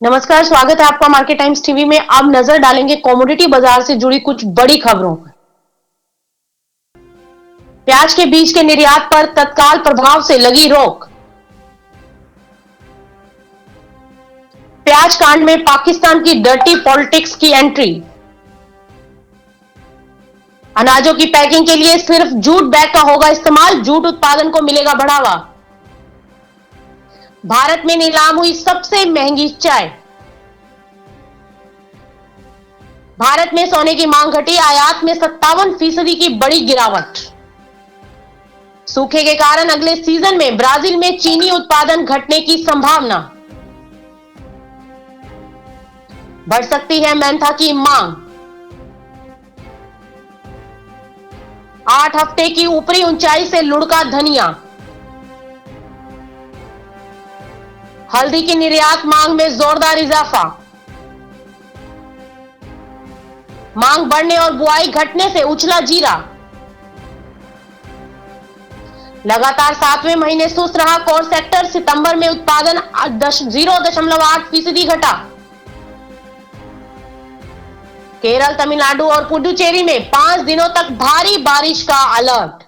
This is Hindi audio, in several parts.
नमस्कार, स्वागत है आपका मार्केट टाइम्स टीवी में। अब नजर डालेंगे कमोडिटी बाजार से जुड़ी कुछ बड़ी खबरों पर। प्याज के बीज के निर्यात पर तत्काल प्रभाव से लगी रोक। प्याज कांड में पाकिस्तान की डर्टी पॉलिटिक्स की एंट्री। अनाजों की पैकिंग के लिए सिर्फ जूट बैग का होगा इस्तेमाल, जूट उत्पादन को मिलेगा बढ़ावा। भारत में नीलाम हुई सबसे महंगी चाय। भारत में सोने की मांग घटी, आयात में 57% की बड़ी गिरावट। सूखे के कारण अगले सीजन में ब्राजील में चीनी उत्पादन घटने की संभावना। बढ़ सकती है मेंथा की मांग। 8 हफ्ते की ऊपरी ऊंचाई से लुढ़का धनिया। हल्दी की निर्यात मांग में जोरदार इजाफा। मांग बढ़ने और बुआई घटने से उछला जीरा। लगातार 7वें महीने सुस्त रहा कोर सेक्टर, सितंबर में उत्पादन 0.8% घटा। केरल, तमिलनाडु और पुडुचेरी में 5 दिनों तक भारी बारिश का अलर्ट।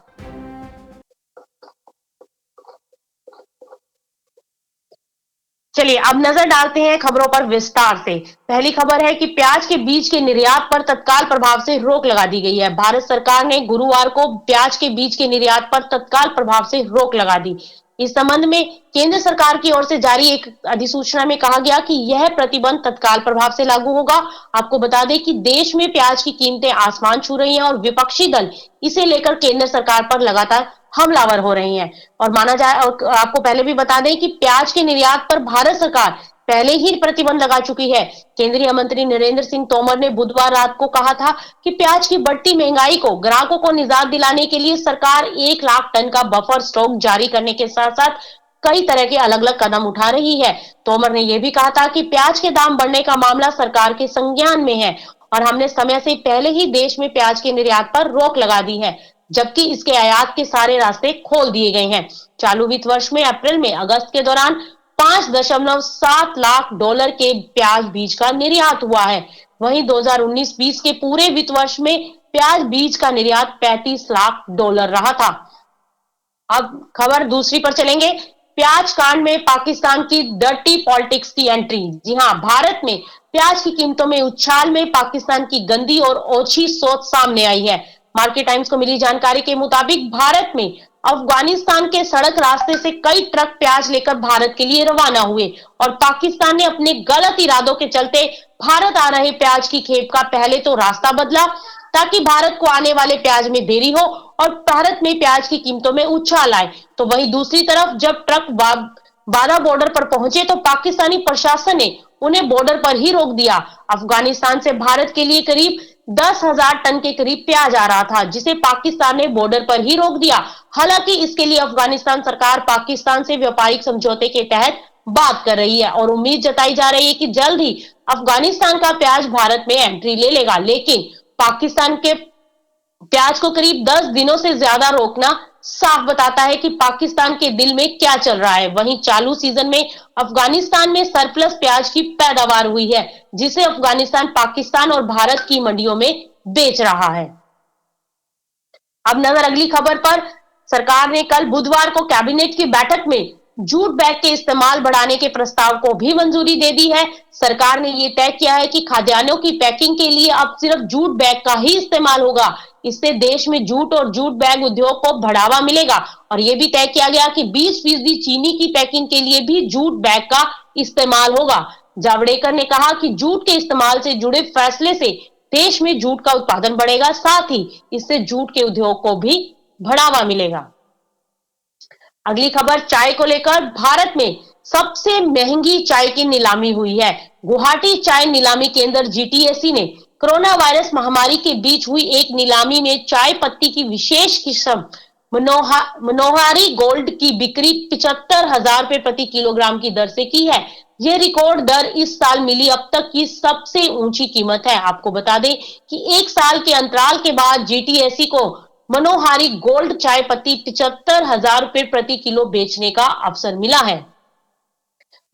चलिए अब नजर डालते हैं खबरों पर विस्तार से। पहली खबर है कि प्याज के बीज के निर्यात पर तत्काल प्रभाव से रोक लगा दी गई है। भारत सरकार ने गुरुवार को प्याज के बीज के निर्यात पर तत्काल प्रभाव से रोक लगा दी। इस संबंध में केंद्र सरकार की ओर से जारी एक अधिसूचना में कहा गया कि यह प्रतिबंध तत्काल प्रभाव से लागू होगा। आपको बता दें कि देश में प्याज की कीमतें आसमान छू रही हैं और विपक्षी दल इसे लेकर केंद्र सरकार पर लगातार हमलावर हो रही हैं। और माना जाए, और आपको पहले भी बता दें कि प्याज के निर्यात पर भारत सरकार पहले ही प्रतिबंध लगा चुकी है। केंद्रीय मंत्री नरेंद्र सिंह तोमर ने बुधवार रात को कहा था कि प्याज की बढ़ती महंगाई को ग्राहकों को निजात दिलाने के लिए सरकार 1 लाख टन का बफर स्टॉक जारी करने के साथ साथ कई तरह के अलग अलग कदम उठा रही है। तोमर ने यह भी कहा था कि प्याज के दाम बढ़ने का मामला सरकार के संज्ञान में है और हमने समय से पहले ही देश में प्याज के निर्यात पर रोक लगा दी है, जबकि इसके आयात के सारे रास्ते खोल दिए गए हैं। चालू वित्त वर्ष में अप्रैल में अगस्त के दौरान 5.7 लाख डॉलर के प्याज बीज का निर्यात हुआ है। वहीं 2019-20 के पूरे वित्त वर्ष में प्याज बीज का निर्यात 35 लाख डॉलर रहा था। अब खबर दूसरी पर चलेंगे। प्याज कांड में पाकिस्तान की डर्टी पॉलिटिक्स की एंट्री। जी हां, भारत में प्याज की कीमतों में उछाल में पाकिस्तान की गंदी और ओछी सोच सामने आई है। मार्केट टाइम्स को मिली जानकारी के मुताबिक भारत में अफगानिस्तान के सड़क रास्ते से कई ट्रक प्याज लेकर भारत के लिए रवाना हुए और पाकिस्तान ने अपने गलत इरादों के चलते भारत आ रहे प्याज की खेप का पहले तो रास्ता बदला ताकि भारत को आने वाले प्याज में देरी हो और भारत में प्याज की कीमतों में उछाल आए। तो वहीं दूसरी तरफ जब ट्रक बाधा बॉर्डर पर पहुंचे तो पाकिस्तानी प्रशासन ने उन्हें बॉर्डर पर ही रोक दिया। अफगानिस्तान से भारत के लिए करीब 10,000 टन के करीब प्याज आ रहा था, जिसे पाकिस्तान ने बॉर्डर पर ही रोक दिया। हालांकि इसके लिए अफगानिस्तान सरकार पाकिस्तान से व्यापारिक समझौते के तहत बात कर रही है और उम्मीद जताई जा रही है कि जल्द ही अफगानिस्तान का प्याज भारत में एंट्री ले लेगा। लेकिन पाकिस्तान के प्याज को करीब 10 दिनों से ज्यादा रोकना साफ बताता है कि पाकिस्तान के दिल में क्या चल रहा है। वहीं चालू सीजन में अफगानिस्तान में सरप्लस प्याज की पैदावार हुई है, जिसे अफगानिस्तान पाकिस्तान और भारत की मंडियों में बेच रहा है। अब नजर अगली खबर पर। सरकार ने कल बुधवार को कैबिनेट की बैठक में जूट बैग के इस्तेमाल बढ़ाने के प्रस्ताव को भी मंजूरी दे दी है। सरकार ने यह तय किया है कि खाद्यान्नों की पैकिंग के लिए अब सिर्फ जूट बैग का ही इस्तेमाल होगा। इससे देश में जूट और जूट बैग उद्योग को बढ़ावा मिलेगा और यह भी तय किया गया कि 20% चीनी की पैकिंग के लिए भी जूट बैग का इस्तेमाल होगा। जावड़ेकर ने कहा कि जूट के इस्तेमाल से जुड़े फैसले से देश में जूट का उत्पादन बढ़ेगा, साथ ही इससे जूट के उद्योग को भी बढ़ावा मिलेगा। अगली खबर चाय को लेकर। भारत में सबसे महंगी चाय की नीलामी हुई है। गुवाहाटी चाय नीलामी केंद्र जीटीएसी ने कोरोना वायरस महामारी के बीच हुई एक नीलामी में चाय पत्ती की विशेष किस्म मनोहारी गोल्ड की बिक्री 75,000 रुपए प्रति किलोग्राम की दर से की है। यह रिकॉर्ड दर इस साल मिली अब तक की सबसे ऊंची कीमत है। आपको बता दें कि 1 साल के अंतराल के बाद जीटीएसी को मनोहारी गोल्ड चाय पत्ती 75,000 रुपए प्रति किलो बेचने का अवसर मिला है।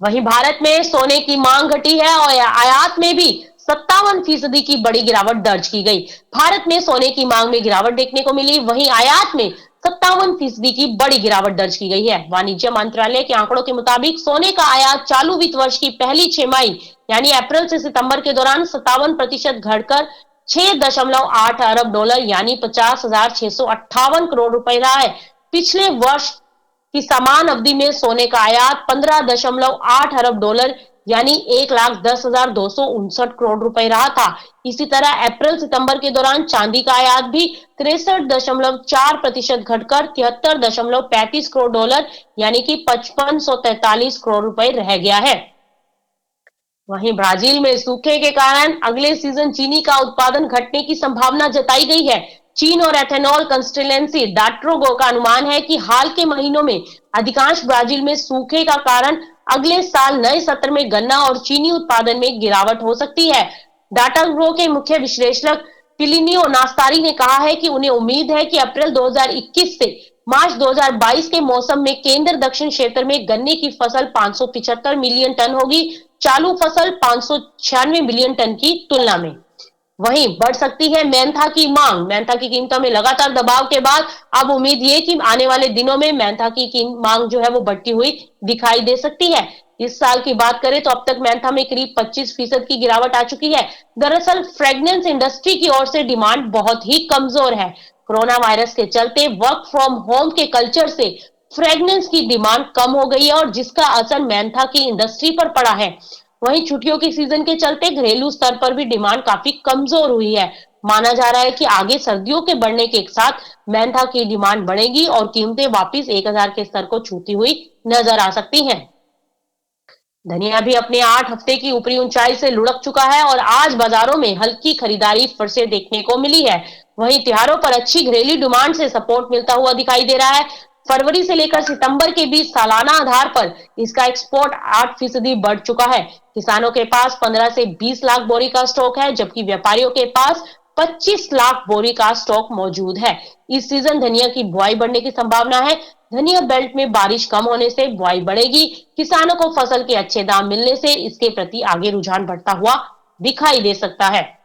वहीं भारत में सोने की मांग घटी है और आयात में भी 57% की बड़ी गिरावट दर्ज की गई। भारत में सोने की मांग में गिरावट देखने को मिली, वहीं आयात में 57% की बड़ी गिरावट दर्ज की गई है। वाणिज्य मंत्रालय के आंकड़ों के मुताबिक सोने का आयात चालू वित्त वर्ष की पहली छमाही यानी अप्रैल से सितंबर के दौरान 57% घटकर 6.8 अरब डॉलर यानी 50,658 करोड़ रुपए रहा है। पिछले वर्ष की समान अवधि में सोने का आयात 15.8 अरब डॉलर यानी 1,10,259 करोड़ रुपए रहा था। इसी तरह अप्रैल सितंबर के दौरान चांदी का आयात भी 63.4% घटकर 73.35 करोड़ डॉलर यानी कि 5543 करोड़ रुपए रह गया है। वहीं ब्राजील में सूखे के कारण अगले सीजन चीनी का उत्पादन घटने की संभावना जताई गई है। चीन और एथेनॉल कंसल्टेंसी डाट्रोगो का अनुमान है कि हाल के महीनों में अधिकांश ब्राजील में सूखे का कारण अगले साल नए सत्र में गन्ना और चीनी उत्पादन में गिरावट हो सकती है। डाटाग्रो के मुख्य विश्लेषक पिलिनियो नास्तारी ने कहा है कि उन्हें उम्मीद है कि अप्रैल 2021 से मार्च 2022 के मौसम में केंद्र दक्षिण क्षेत्र में गन्ने की फसल 575 मिलियन टन होगी, चालू फसल 596 मिलियन टन की तुलना में। वहीं बढ़ सकती है मेंथा की मांग। मेंथा की कीमतों में लगातार दबाव के बाद अब उम्मीद ये कि आने वाले दिनों में मेंथा की मांग जो है वो बढ़ती हुई दिखाई दे सकती है। इस साल की बात करें तो अब तक मेंथा में करीब 25% की गिरावट आ चुकी है। दरअसल फ्रेग्रेंस इंडस्ट्री की ओर से डिमांड बहुत ही कमजोर है। कोरोना वायरस के चलते वर्क फ्रॉम होम के कल्चर से फ्रेग्रेंस की डिमांड कम हो गई है और जिसका असर मेंथा की इंडस्ट्री पर पड़ा है। वहीं छुट्टियों के सीजन के चलते घरेलू स्तर पर भी डिमांड काफी कमजोर हुई है। माना जा रहा है कि आगे सर्दियों के बढ़ने के साथ मेंथा की डिमांड बढ़ेगी और कीमतें वापस 1000 के स्तर को छूती हुई नजर आ सकती हैं। धनिया भी अपने 8 हफ्ते की ऊपरी ऊंचाई से लुढ़क चुका है और आज बाजारों में हल्की खरीदारी फिर से देखने को मिली है। वहीं त्योहारों पर अच्छी घरेलू डिमांड से सपोर्ट मिलता हुआ दिखाई दे रहा है। फरवरी से लेकर सितंबर के बीच सालाना आधार पर इसका एक्सपोर्ट 8% बढ़ चुका है। किसानों के पास 15 से 20 लाख बोरी का स्टॉक है, जबकि व्यापारियों के पास 25 लाख बोरी का स्टॉक मौजूद है। इस सीजन धनिया की बुआई बढ़ने की संभावना है। धनिया बेल्ट में बारिश कम होने से बुआई बढ़ेगी। किसानों को फसल के अच्छे दाम मिलने से इसके प्रति आगे रुझान बढ़ता हुआ दिखाई दे सकता है।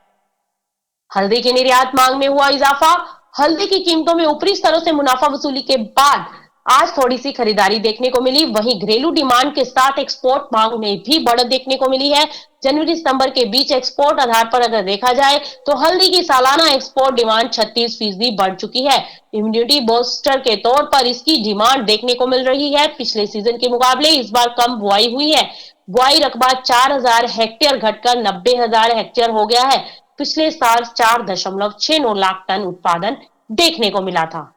हल्दी की निर्यात मांग में हुआ इजाफा। हल्दी की कीमतों में ऊपरी स्तरों से मुनाफा वसूली के बाद आज थोड़ी सी खरीदारी देखने को मिली। वहीं घरेलू डिमांड के साथ एक्सपोर्ट मांग में भी बढ़त देखने को मिली है। जनवरी सितंबर के बीच एक्सपोर्ट आधार पर अगर देखा जाए तो हल्दी की सालाना एक्सपोर्ट डिमांड 36% बढ़ चुकी है। इम्यूनिटी बूस्टर के तौर पर इसकी डिमांड देखने को मिल रही है। पिछले सीजन के मुकाबले इस बार कम बुआई हुई है। बुआई रकबा 4000 हेक्टेयर घटकर 90,000 हेक्टेयर हो गया है। पिछले साल 4.69 लाख टन उत्पादन देखने को मिला था।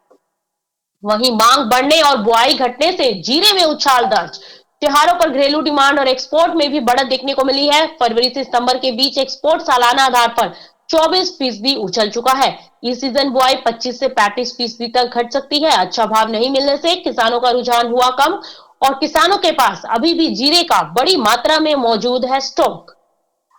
वहीं मांग बढ़ने और बुआई घटने से जीरे में उछाल दर्ज। त्योहारों पर घरेलू डिमांड और एक्सपोर्ट में भी बढ़त देखने को मिली है। फरवरी से सितंबर के बीच एक्सपोर्ट सालाना आधार पर 24% उछल चुका है। इस सीजन बुआई 25 से 35% तक घट सकती है। अच्छा भाव नहीं मिलने से किसानों का रुझान हुआ कम और किसानों के पास अभी भी जीरे का बड़ी मात्रा में मौजूद है स्टॉक।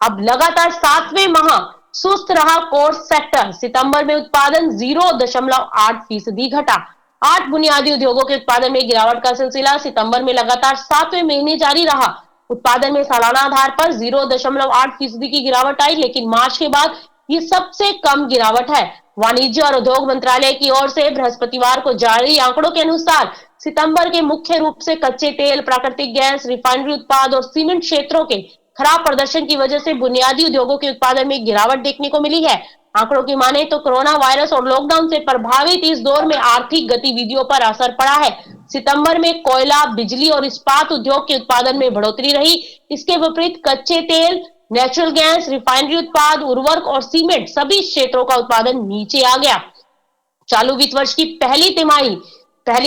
अब लगातार 7वें माह सुस्त रहा कोर सेक्टर। सितंबर में उत्पादन 0.8% घटा। 8 बुनियादी उद्योगों के उत्पादन में गिरावट का सिलसिला सितंबर में लगातार 7वें महीने जारी रहा। उत्पादन में सालाना आधार पर 0.8% की गिरावट आई, लेकिन मार्च के बाद ये सबसे कम गिरावट है। वाणिज्य और उद्योग मंत्रालय की ओर से बृहस्पतिवार को जारी आंकड़ों के अनुसार सितंबर के मुख्य रूप से कच्चे तेल, प्राकृतिक गैस, रिफाइनरी उत्पाद और सीमेंट क्षेत्रों के खराब प्रदर्शन की वजह से बुनियादी उद्योगों के उत्पादन में गिरावट देखने को मिली है। आंकड़ों की माने तो कोरोना वायरस और लॉकडाउन से प्रभावित इस दौर में आर्थिक गतिविधियों पर असर पड़ा है। सितंबर में कोयला, बिजली और इस्पात उद्योग के उत्पादन में बढ़ोतरी रही। इसके विपरीत कच्चे तेल, नेचुरल गैस, रिफाइनरी उत्पाद, उर्वरक और सीमेंट सभी क्षेत्रों का उत्पादन नीचे आ गया। चालू वित्त वर्ष की पहली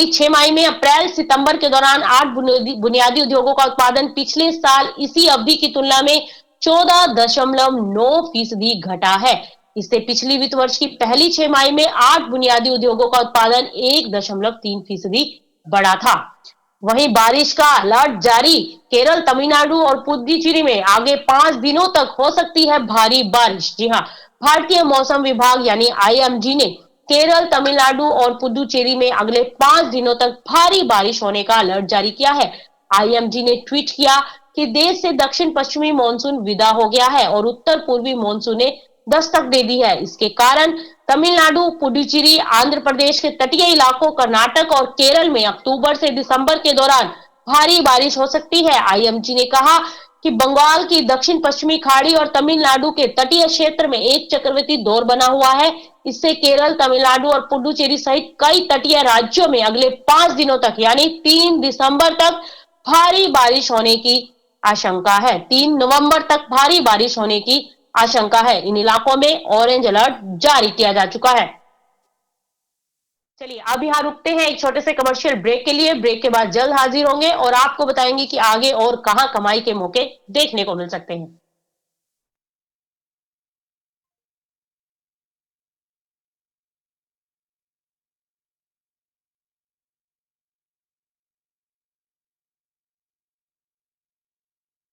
6 माही में अप्रैल सितंबर के दौरान 8 बुनियादी उद्योगों का उत्पादन पिछले साल इसी अवधि की तुलना में 14.9% घटा है। इससे पिछली वित्त वर्ष की पहली 6 माही में 8 बुनियादी उद्योगों का उत्पादन 1.3% बढ़ा था। वहीं बारिश का अलर्ट जारी। केरल, तमिलनाडु और पुडुचेरी में आगे 5 दिनों तक हो सकती है भारी बारिश। जी हां, भारतीय मौसम विभाग यानी आईएमडी ने केरल, तमिलनाडु और पुडुचेरी में अगले 5 दिनों तक भारी बारिश होने का अलर्ट जारी किया है। आईएमडी ने ट्वीट किया कि देश से दक्षिण पश्चिमी मानसून विदा हो गया है और उत्तर पूर्वी मानसून ने दस्तक दे दी है। इसके कारण तमिलनाडु, पुडुचेरी, आंध्र प्रदेश के तटीय इलाकों, कर्नाटक और केरल में अक्टूबर से दिसंबर के दौरान भारी बारिश हो सकती है। आईएमडी ने कहा कि बंगाल की दक्षिण पश्चिमी खाड़ी और तमिलनाडु के तटीय क्षेत्र में एक चक्रवाती दौर बना हुआ है। इससे केरल, तमिलनाडु और पुडुचेरी सहित कई तटीय राज्यों में अगले 5 दिनों तक यानी 3 दिसंबर तक भारी बारिश होने की आशंका है। 3 नवंबर तक भारी बारिश होने की आशंका है। इन इलाकों में ऑरेंज अलर्ट जारी किया जा चुका है। चलिए अब यहाँ रुकते हैं एक छोटे से कमर्शियल ब्रेक के लिए। ब्रेक के बाद जल्द हाजिर होंगे और आपको बताएंगे कि आगे और कहां कमाई के मौके देखने को मिल सकते हैं।